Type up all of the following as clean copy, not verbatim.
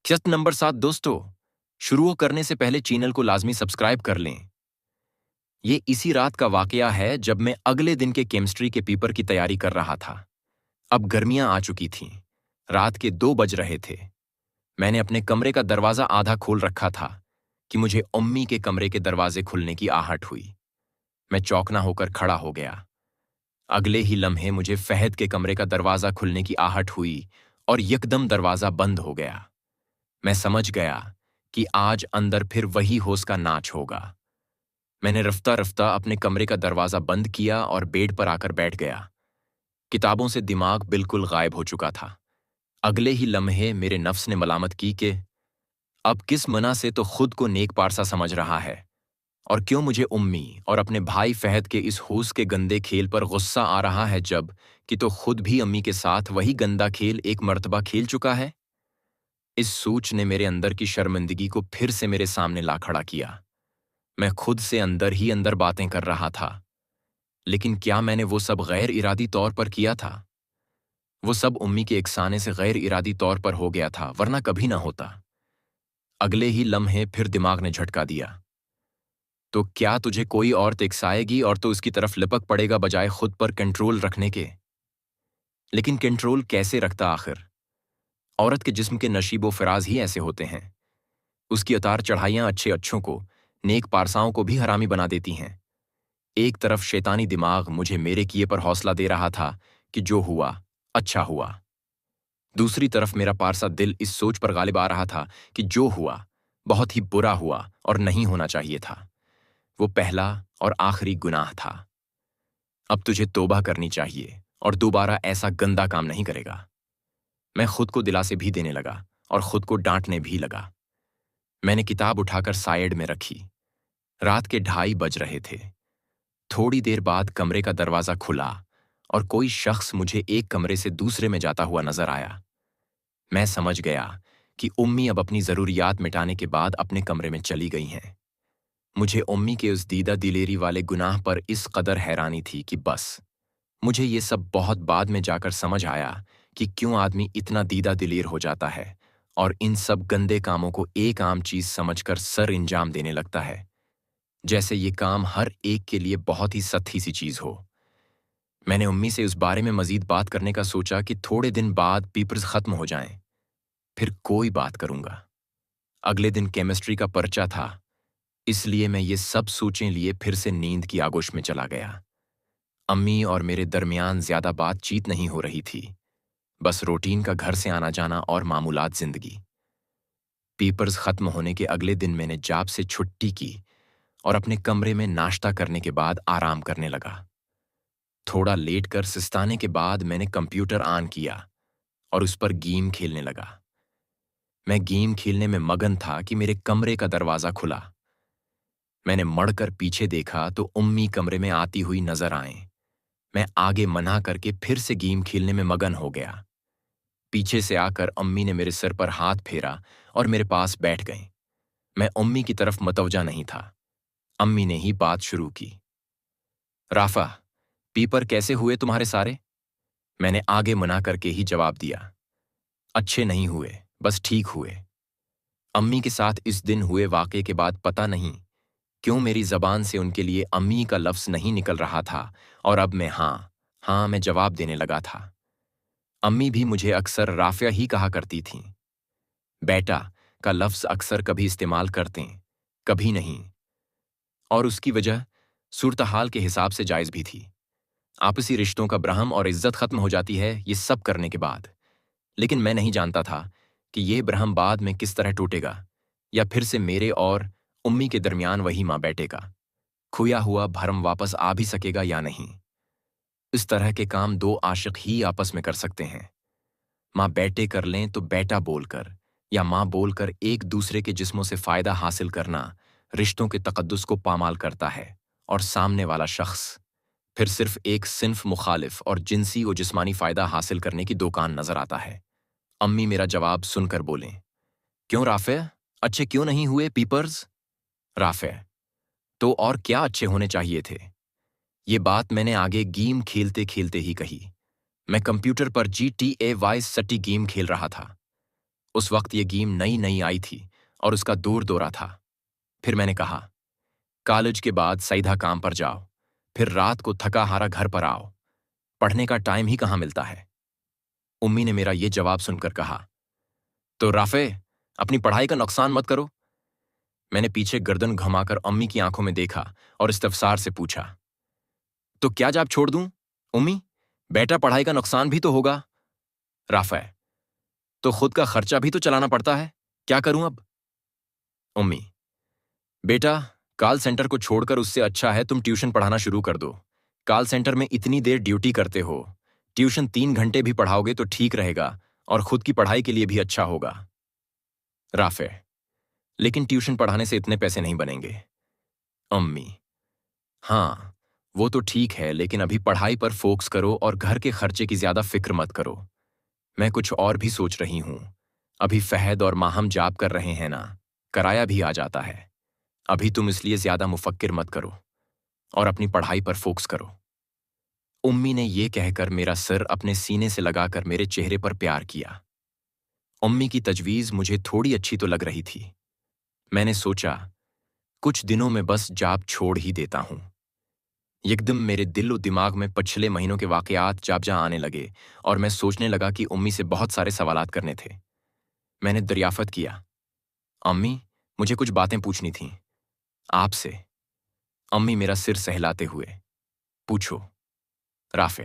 Question number 7 दोस्तों, शुरू करने से पहले चैनल को लाजमी सब्सक्राइब कर लें। ये इसी रात का वाकया है जब मैं अगले दिन के केमिस्ट्री के पेपर की तैयारी कर रहा था। अब गर्मियां आ चुकी थीं। रात के 2 बज रहे थे। मैंने अपने कमरे का दरवाजा आधा खोल रखा था कि मुझे अम्मी के कमरे के दरवाजे खुलने की आहट हुई। मैं चौंकना होकर खड़ा हो गया। अगले ही लम्हे मुझे फहद के कमरे का दरवाजा खुलने की आहट हुई और यकदम दरवाजा बंद हो गया। मैं समझ गया कि आज अंदर फिर वही होश का नाच होगा। मैंने रफ्ता रफ्ता अपने कमरे का दरवाजा बंद किया और बेड पर आकर बैठ गया। किताबों से दिमाग बिल्कुल गायब हो चुका था। अगले ही लम्हे मेरे नफ्स ने मलामत की कि अब किस मना से तो खुद को नेक पारसा समझ रहा है और क्यों मुझे उम्मी और अपने भाई फहद के इस होश के गंदे खेल पर गुस्सा आ रहा है जब कि तो खुद भी अम्मी के साथ वही गंदा खेल एक मर्तबा खेल चुका है। इस सोच ने मेरे अंदर की शर्मिंदगी को फिर से मेरे सामने ला खड़ा किया। मैं खुद से अंदर ही अंदर बातें कर रहा था, लेकिन क्या मैंने वो सब गैर इरादी तौर पर किया था? वो सब उम्मी के इकसाने से गैर इरादी तौर पर हो गया था, वरना कभी ना होता। अगले ही लम्हे फिर दिमाग ने झटका दिया। तो क्या तुझे कोई औरत इकसाएगी और तो उसकी तरफ लिपक पड़ेगा बजाय खुद पर कंट्रोल रखने के? लेकिन कंट्रोल कैसे रखता आखिर? औरत के जिस्म के नशीबो फराज ही ऐसे होते हैं। उसकी उतार चढ़ाइयां अच्छे अच्छों को, नेक पारसाओं को भी हरामी बना देती हैं। एक तरफ शैतानी दिमाग मुझे मेरे किए पर हौसला दे रहा था कि जो हुआ अच्छा हुआ। दूसरी तरफ मेरा पारसा दिल इस सोच पर गालिब आ रहा था कि जो हुआ बहुत ही बुरा हुआ और नहीं होना चाहिए था। वो पहला और आखिरी गुनाह था। अब तुझे तौबा करनी चाहिए और दोबारा ऐसा गंदा काम नहीं करेगा। मैं खुद को दिलासे भी देने लगा और खुद को डांटने भी लगा। मैंने किताब उठाकर साइड में रखी। रात के 2:30 बज रहे थे। थोड़ी देर बाद कमरे का दरवाजा खुला और कोई शख्स मुझे एक कमरे से दूसरे में जाता हुआ नजर आया। मैं समझ गया कि उम्मी अब अपनी जरूरियात मिटाने के बाद अपने कमरे में चली गई हैं। मुझे उम्मी के उस दीदा दिलेरी वाले गुनाह पर इस कदर हैरानी थी कि बस मुझे ये सब बहुत बाद में जाकर समझ आया कि क्यों आदमी इतना दीदा दिलेर हो जाता है और इन सब गंदे कामों को एक आम चीज समझकर सर इंजाम देने लगता है, जैसे ये काम हर एक के लिए बहुत ही सत्ती सी चीज हो। मैंने उम्मी से उस बारे में मजीद बात करने का सोचा कि थोड़े दिन बाद पेपर्स खत्म हो जाएं, फिर कोई बात करूंगा। अगले दिन केमिस्ट्री का पर्चा था, इसलिए मैं ये सब सोचें लिए फिर से नींद की आगोश में चला गया। अम्मी और मेरे दरमियान ज्यादा बातचीत नहीं हो रही थी, बस रूटीन का घर से आना जाना और मामूलात जिंदगी। पेपर्स खत्म होने के अगले दिन मैंने जॉब से छुट्टी की और अपने कमरे में नाश्ता करने के बाद आराम करने लगा। थोड़ा लेट कर सिस्ताने के बाद मैंने कंप्यूटर ऑन किया और उस पर गेम खेलने लगा। मैं गेम खेलने में मगन था कि मेरे कमरे का दरवाजा खुला। मैंने मड़कर पीछे देखा तो उम्मी कमरे में आती हुई नजर आए। मैं आगे मना करके फिर से गेम खेलने में मगन हो गया। पीछे से आकर अम्मी ने मेरे सिर पर हाथ फेरा और मेरे पास बैठ गईं। मैं अम्मी की तरफ मतवजा नहीं था। अम्मी ने ही बात शुरू की। राफा, पेपर कैसे हुए तुम्हारे सारे? मैंने आगे मना करके ही जवाब दिया। अच्छे नहीं हुए, बस ठीक हुए। अम्मी के साथ इस दिन हुए वाक़े के बाद पता नहीं क्यों मेरी ज़बान से उनके लिए अम्मी का लफ्ज़ नहीं निकल रहा था और अब मैं हाँ मैं जवाब देने लगा था। अम्मी भी मुझे अक्सर राफ़िया ही कहा करती थीं। बेटा का लफ्ज़ अक्सर कभी इस्तेमाल करते, कभी नहीं, और उसकी वजह सूरत-हाल के हिसाब से जायज़ भी थी। आपसी रिश्तों का ब्रहम और इज्जत खत्म हो जाती है ये सब करने के बाद। लेकिन मैं नहीं जानता था कि ये ब्रहम बाद में किस तरह टूटेगा या फिर से मेरे और उम्मी के दरमियान वही माँ बेटे का खोया हुआ भरम वापस आ भी सकेगा या नहीं। इस तरह के काम दो आशिक ही आपस में कर सकते हैं। माँ बेटे कर लें तो बेटा बोलकर या माँ बोलकर एक दूसरे के जिस्मों से फायदा हासिल करना रिश्तों के तकद्दुस को पामाल करता है और सामने वाला शख्स फिर सिर्फ एक सिन्फ मुखालिफ और जिनसी व जिस्मानी फायदा हासिल करने की दुकान नजर आता है। अम्मी मेरा जवाब सुनकर बोलें, क्यों राफे, अच्छे क्यों नहीं हुए पेपर्स? राफे, तो और क्या अच्छे होने चाहिए थे? ये बात मैंने आगे गेम खेलते खेलते ही कही। मैं कंप्यूटर पर GTA वाइस सिटी गेम खेल रहा था। उस वक्त ये गेम नई नई आई थी और उसका दौर दौरा था। फिर मैंने कहा, कॉलेज के बाद सीधा काम पर जाओ, फिर रात को थका हारा घर पर आओ, पढ़ने का टाइम ही कहाँ मिलता है। उम्मी ने मेरा ये जवाब सुनकर कहा, तो राफे, अपनी पढ़ाई का नुकसान मत करो। मैंने पीछे गर्दन घुमाकर अम्मी की आंखों में देखा और इस्तफसार से पूछा, तो क्या जॉब छोड़ दूं? उम्मी, बेटा पढ़ाई का नुकसान भी तो होगा। राफे, तो खुद का खर्चा भी तो चलाना पड़ता है, क्या करूं अब? उम्मी, बेटा, कॉल सेंटर को छोड़कर उससे अच्छा है तुम ट्यूशन पढ़ाना शुरू कर दो। कॉल सेंटर में इतनी देर ड्यूटी करते हो, ट्यूशन 3 घंटे भी पढ़ाओगे तो ठीक रहेगा और खुद की पढ़ाई के लिए भी अच्छा होगा। राफे, लेकिन ट्यूशन पढ़ाने से इतने पैसे नहीं बनेंगे। अम्मी, हाँ, वो तो ठीक है, लेकिन अभी पढ़ाई पर फोकस करो और घर के खर्चे की ज्यादा फिक्र मत करो। मैं कुछ और भी सोच रही हूं। अभी फहद और माहम जॉब कर रहे हैं ना, किराया भी आ जाता है। अभी तुम इसलिए ज्यादा मुफक्किर मत करो और अपनी पढ़ाई पर फोकस करो। उम्मी ने ये कहकर मेरा सिर अपने सीने से लगाकर मेरे चेहरे पर प्यार किया। उम्मी की तजवीज़ मुझे थोड़ी अच्छी तो लग रही थी। मैंने सोचा, कुछ दिनों में बस जॉब छोड़ ही देता हूं। एकदम मेरे दिल और दिमाग में पिछले महीनों के वाकयात जाबजा आने लगे और मैं सोचने लगा कि उम्मी से बहुत सारे सवालात करने थे। मैंने दरियाफत किया, अम्मी, मुझे कुछ बातें पूछनी थीं आपसे। अम्मी मेरा सिर सहलाते हुए, पूछो। राफे,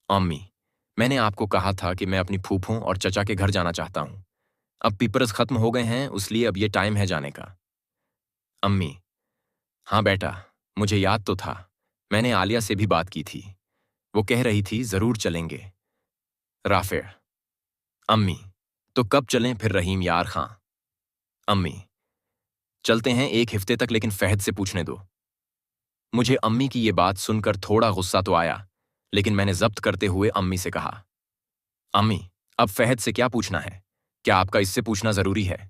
अम्मी, मैंने आपको कहा था कि मैं अपनी फूफों और चचा के घर जाना चाहता हूं। अब पेपर्स खत्म हो गए हैं, इसलिए अब ये टाइम है जाने का। अम्मी, हाँ बेटा, मुझे याद तो था, मैंने आलिया से भी बात की थी, वो कह रही थी जरूर चलेंगे। राफे, अम्मी, तो कब चलें फिर रहीम यार खां? अम्मी, चलते हैं 1 हफ्ते तक, लेकिन फहद से पूछने दो। मुझे अम्मी की ये बात सुनकर थोड़ा गुस्सा तो आया, लेकिन मैंने जब्त करते हुए अम्मी से कहा, अम्मी, अब फहद से क्या पूछना है? क्या आपका इससे पूछना जरूरी है?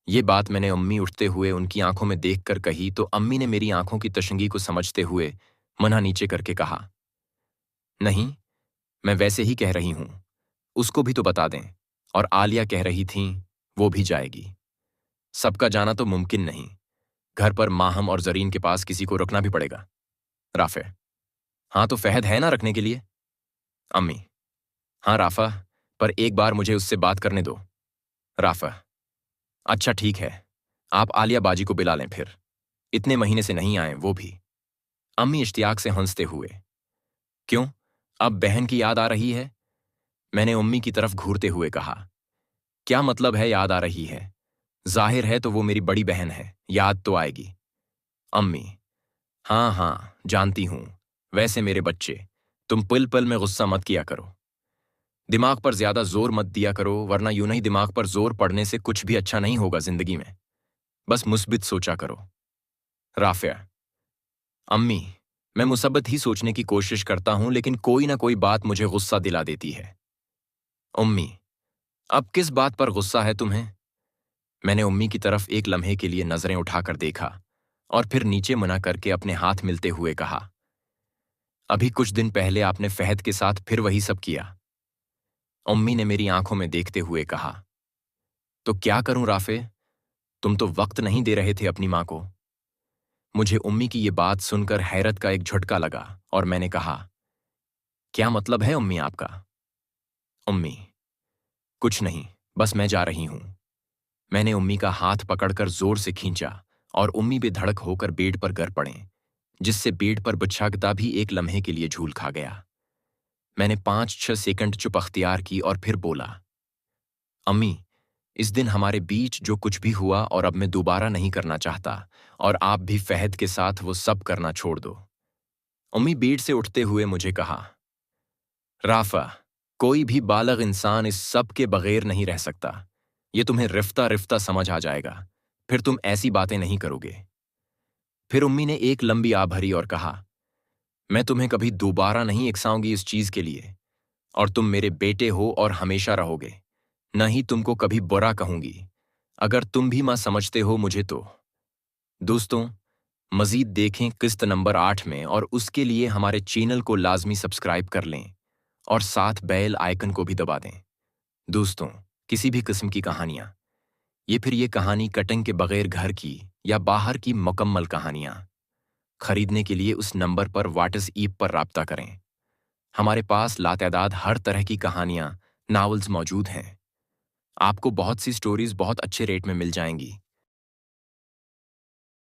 ये बात मैंने अम्मी उठते हुए उनकी आंखों में देखकर कही तो अम्मी ने मेरी आंखों की तशंगी को समझते हुए मना नीचे करके कहा, नहीं, मैं वैसे ही कह रही हूं, उसको भी तो बता दें। और आलिया कह रही थीं वो भी जाएगी। सबका जाना तो मुमकिन नहीं, घर पर माहम और जरीन के पास किसी को रखना भी पड़ेगा। राफे, हाँ तो फहद है ना रखने के लिए? अम्मी, हाँ राफा, पर एक बार मुझे उससे बात करने दो। राफा, अच्छा ठीक है, आप आलिया बाजी को बुला लें फिर, इतने महीने से नहीं आए वो भी। अम्मी इश्तियाक से हंसते हुए, क्यों, अब बहन की याद आ रही है? मैंने अम्मी की तरफ घूरते हुए कहा, क्या मतलब है याद आ रही है? जाहिर है तो वो मेरी बड़ी बहन है, याद तो आएगी। अम्मी, हाँ हाँ जानती हूं, वैसे मेरे बच्चे, तुम पल पल में गुस्सा मत किया करो, दिमाग पर ज्यादा जोर मत दिया करो, वरना यूं नहीं दिमाग पर जोर पड़ने से कुछ भी अच्छा नहीं होगा जिंदगी में। बस मुस्बित सोचा करो। राफिया, अम्मी, मैं मुसब्बत ही सोचने की कोशिश करता हूं, लेकिन कोई ना कोई बात मुझे गुस्सा दिला देती है। उम्मी, अब किस बात पर गुस्सा है तुम्हें? मैंने उम्मी की तरफ एक लम्हे के लिए नजरें उठाकर देखा और फिर नीचे मना करके अपने हाथ मिलते हुए कहा, अभी कुछ दिन पहले आपने फहद के साथ फिर वही सब किया। उम्मी ने मेरी आंखों में देखते हुए कहा, तो क्या करूं राफे, तुम तो वक्त नहीं दे रहे थे अपनी मां को। मुझे उम्मी की ये बात सुनकर हैरत का एक झटका लगा और मैंने कहा, क्या मतलब है उम्मी आपका? उम्मी, कुछ नहीं, बस मैं जा रही हूं। मैंने उम्मी का हाथ पकड़कर जोर से खींचा और उम्मी बेधड़क होकर बेड पर गिर पड़े, जिससे बेड पर बिछागता भी एक लम्हे के लिए झूल खा गया। मैंने 5-6 सेकंड चुप अख्तियार की और फिर बोला, अम्मी, इस दिन हमारे बीच जो कुछ भी हुआ और अब मैं दोबारा नहीं करना चाहता, और आप भी फहद के साथ वो सब करना छोड़ दो। उम्मी बेड से उठते हुए मुझे कहा, राफा, कोई भी बालग इंसान इस सब के बगैर नहीं रह सकता। ये तुम्हें रिफ्ता रिफ्ता समझ आ जाएगा, फिर तुम ऐसी बातें नहीं करोगे। फिर उम्मी ने एक लंबी आ भरी और कहा, मैं तुम्हें कभी दोबारा नहीं इकसाऊंगी इस चीज के लिए, और तुम मेरे बेटे हो और हमेशा रहोगे, न ही तुमको कभी बुरा कहूंगी। अगर तुम भी मां समझते हो मुझे तो। दोस्तों, मजीद देखें किस्त नंबर 8 में, और उसके लिए हमारे चैनल को लाजमी सब्सक्राइब कर लें और साथ बेल आइकन को भी दबा दें। दोस्तों, किसी भी किस्म की कहानियाँ, ये फिर ये कहानी कटिंग के बगैर घर की या बाहर की मुकम्मल कहानियाँ खरीदने के लिए उस नंबर पर व्हाट्सएप पर राब्ता करें। हमारे पास लातैदाद हर तरह की कहानियाँ, नॉवेल्स मौजूद हैं। आपको बहुत सी स्टोरीज बहुत अच्छे रेट में मिल जाएंगी।